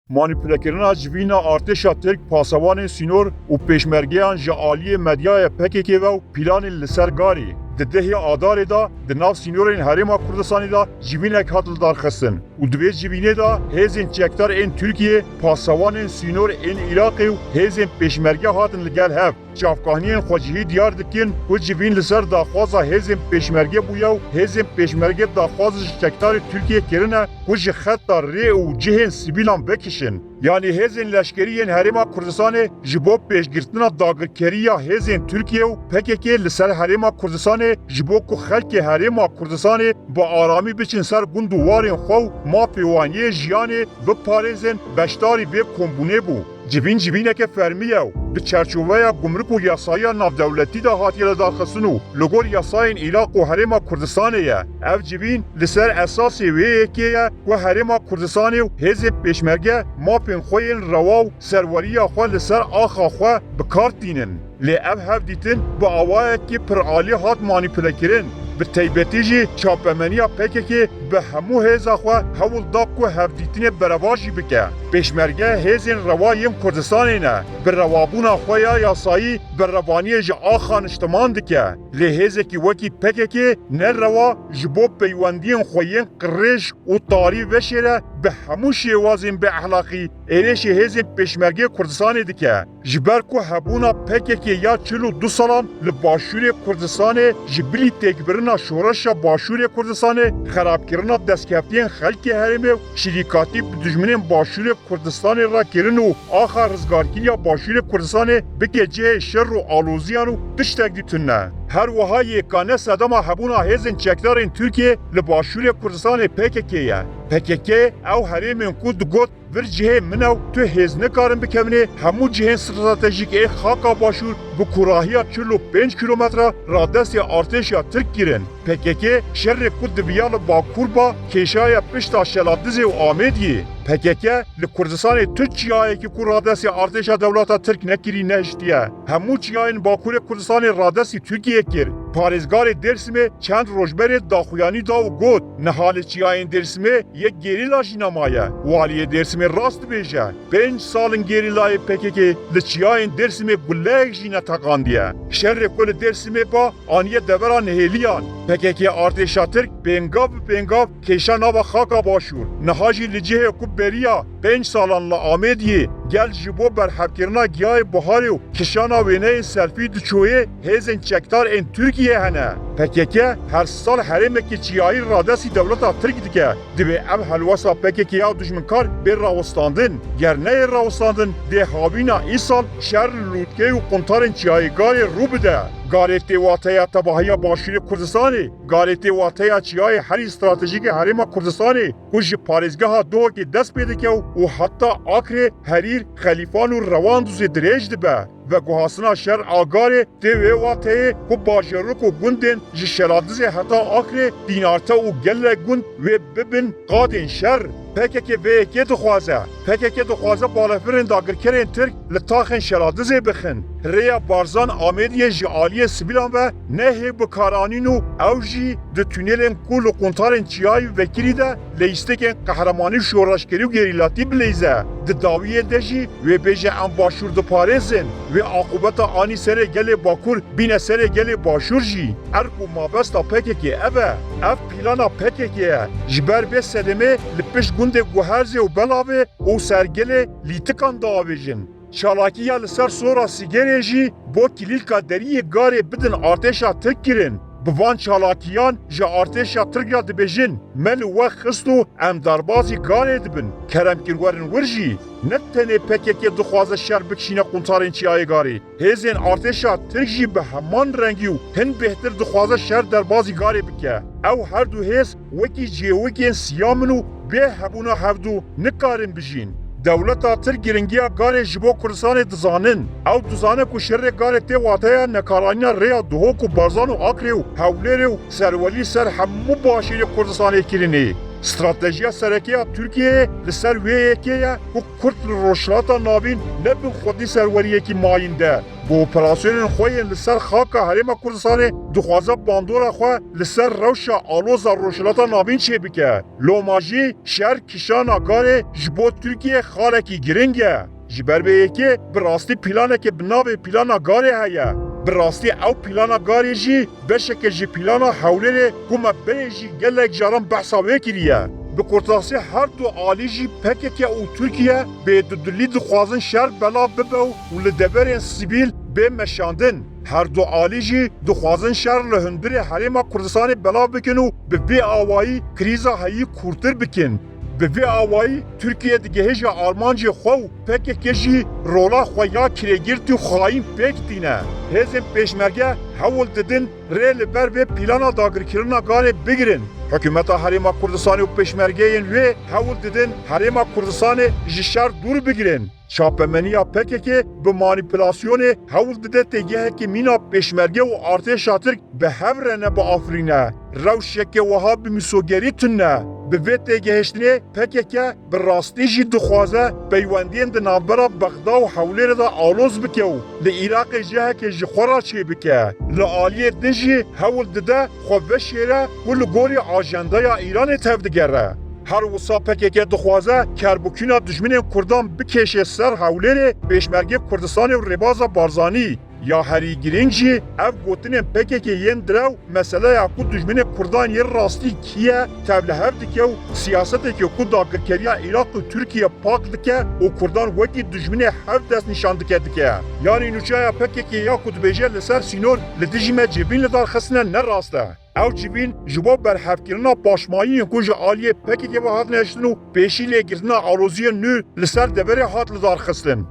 manipülekirina civîna artêşa Tirk pasevanên sînor û pêşmergeyan ji aliyê medyaya PKK ve planên li ser garî. Di dehê Adarê da di nav sînorên Herêma Kurdistanê da civînek hat li darxistin û di vê civînê da hêzên çekdar ên Tirkiye, pasevanên sînor ên Iraqê û hêzên pêşmerge hatin li gel hev. Çavkaniyên xwecihî diyar dikin ku civîn li ser daxwaza hêzên pêşmerge bûye û hêzên pêşmerge daxwaz ji çekdarê Tirkiye kirine ku ji xeta rê û cihên sivîlan vekişin. Yani hêzên leşkeriyên Herêma Kurdistanê ji bo pêşgirtina dagirkeriya hêzên Tirkiye û PKK li ser Herêma Kurdistanê ji bo ku xelkê Herêma Kurdistanê bi aramî biçin ser gund û warên xwe û mafêwaniyê jiyanê biparêzin beşdarî vê kombûnê bû. Civîn civîneke fermî ye û di çerçoveya gumruk û yasaya navdewletî de hatiye li darxistin û li gor yasayên Iraq û Herêma Kurdistanê ye. Ev civîn li ser esasê wê yekê ye ku Herêma Kurdistanê û hêzên pêşmerge mafên xwe yên rewa û serweriya xwe li ser axa xwe bi kar tînin. Lê ev hevdîtin bi awayekî pir alî hat manîpülekirin. Bi taybetî jî çapemeniya PKK bi hemû hêza xwe hewl da ku hevdîtinê berevar jî bike. Pêşmerge hêzên rewa yên Kurdistanê ne. Bi rewabûna xwe ya yasayî bi revaniyê ji axa niştiman dike. Lê hêzekî wekî PKK ne rewa ji bo peywendiyên xwe yên qirêj û tarî veşêre bi hemû şêwazên bêehlaqî êrişê hêzên pêşmerge Kurdistanê dike. Ji ber ku hebûna PKK ya 42 salan li başûrê Kurdistanê ji bilî têkbirina şoreşa başûrê Kurdistanê xerabkirina destkeftiyên xelkê herêmê û şîrîkatî bi dijminên başûrê Kurdistanê ra kirin û axa rizgarkiriya başûrê Kurdistanê bike cihê şer û aloziyan û tiştek dîtin ne. Her wiha yekane sedema hebûna hêzên çekdarên Tirkiye li başûrê Kurdistanê PKK ye. PKK ew herêmên ku digot vir cihê min ew tu hêz nikarin bikevînê hemû cihên stratejîk ê xaka başûr bi kurahiya 45 kilometre radestê artêşa Tirk girin. PKK şerrê ku diviya li Bakur ba kêşaya pişta Şeladizê û Amêdiyê. PKK li Kurdistanê tu çiyayekî ku radestê artêşa dewleta Tirk nekirî nehiştiye. Hemû çiyayên Bakurê Kurdistanê radestî Tirkiye kir. Parêzgarê Dêrsimê çend rojberê daxuyanî da û got nihalê çiyayên Dêrsimê yek gerîla jî nemaye. Waliyê Dêrsimê rast dibêje. 5 salên gerîlayê PKK li çiyayên Dêrsimê guleyek jî neteqandiye. Şerrê ku li Dêrsimê ba aniye devera nihêliyan. PKK artêşa Tirk pêngav bi pêngav kêşa nava xaka başûr. Niha jî li cihê ku beriya 5 salan li Amêdiyê gel ji bo berhevkirina giyayê buharê û kişana wêneyên selfî diçoyê hêzên çekdar ên Tirkiye hene. PKK her sal herêmekî çiyayî radestî dewleta Tirk dike. Divê ev helwesa PKK ya dijminkar bê rawistandin. Ger neyê rawistandin dê havîna îsal şer lûtkê û quntarên çiyayîgarê rû bide. Garê têwateya tebahiya başûrê Kurdistanê, garê têwateya çiyayê herî stratejîkê Herêma Kurdistanê ku ji parêzgeha dohekê dest pê dike û heta Akrê, Herîr, Xelîfan û Rewandûzê dirêj dibe. Ve guhasına şer agarê tê wê wateyê ku bajarok û gundên ji Şeladizê heta Akrê dînarte û gelek gund wê bibin qadên şer. PKK vê yekê dixwaze. PKK dixwaze balafirên dagirkerên Tirk li taxên Şeladizê bixin. Rêya Barzan Amêdiyê ji aliyê sivîlan ve nehê bikaranîn û ew jî di tûnelên ku li quntarên çiyayî vekirî de lêîstekên qehremanî şoreşkerî û gerîlatî bilêze. Di dawiyê de jî wê bêje em başûr diparêzin. Wê aqubeta anî serê gelê Bakur bîne serê gelê başûr jî. Erk û mabesta PKK ev e. Ev plana PKK ye. Ji ber vê sedemê li pişt gundê Guherzê û Belavê û sergelê lîtikan diavêjin. Çalakiya li ser sora sîgerê jî bo kilîlka deriyê garê bidin artêşa Tirk kirin. Bi van çalakiyan ji artêşa Tirk ya dibêjin me li we xist û em darbazî garê dibin. Keremkirwerin wir jî ne tenê PKK dixwaze şer bikişîne quntarên çiyayê garê. Hêzên artêşa Tirk jî bi heman rengî û hin bêhtir dixwaze şer derbazî garê bike. Ew her du hêz wekî cêwekên siyamin û bê hebûna hevdû nikarin bijîn. Dewleta Tirk giringiya garê ji bo Kurdistanê dizanin. Ew dizane ku şerê garê tê wateya nekaraniya rêya Duhok û Barzan û Akrê û Hewlêrê û serwelî ser hemû başêrê Kurdistanê kirinê. استراتیجیا سرکیه ترکیه لسر ویکیه و کرد روشلاتا نابین نبین خودی سروریه کی ماینده با اپراسیون خوی لسر خاک حریم کردستان دخوازه باندورا خو لسر روشا آلوزا روشلاتا نابین چه بکه لوماجی شهر کشان آگاره جبو ترکیه خالکی گرنگه جبر به یکی براستی پلانه که بنابه پلان آگاره هیا براستی او پلانا گاری جی بشکل جی پلانا حوله کما بره جی گلک جاران بحثاوه کریه به قرطاسی هر دو آلی جی پکه او ترکیه به دلی دخوازن شهر بلا ببو و لدبرین سیبیل به مشاندن هر دو آلی جی دخوازن شهر لهندر حریم کردستان بلا بکن و به آوایی کریزا هایی کورتر بکن به آوایی ترکیه دیگه هجا آلمانجی خو پک کشی رولا خویا کرگیر تو خواهیم پک دینه هزم پیشمرگه حول ددن ریل بر و پیلانا داگر کرنا گاره بگیرن حکومت حریم کردستان و پیشمرگه این و حول ددن حریم کردستان جشار دور بگیرن چاپمنیا پک که به مانیپولاسیون حول دده تیگه که مینا پیشمرگه و ارتش ترک به هورنه با آفرینه روشک وها به مسوگری تنه به ویت گهشتنه پکه به راستی جی دخوازه پیوندین د نامبرا بغدا و حوله دا آلوز بکیو ل عراق جه که جخورا چی بکه ل آلیه دجی حول دده خوبه شیره و لگوری آجنده ایران تفدگره هر وسا پکه دخوازه کربوکینا دجمن کردان بکشه سر حوله پیشمرگه کردستان و رباز بارزانی یا هری گرینجی اف گوتن پکه که ین درو مسئله یا کو دجمن کردان یر راستی کیه تبله هفت که و سیاست که کو داگرکریا عراق و ترکیه پاک دکه و کردان وکی دجمن هفت دست نشان دکه دکه یعنی نوچه یا پکه که یا کو دبیجه لسر سینور لدجمه جبین لدار خسنه نراسته او جبین جواب بر هفکرنا پاشمایی کوج عالیه پکی که با هات نشتن و پیشی لگرتنا آروزی نو لسر دبره هات لدار خستن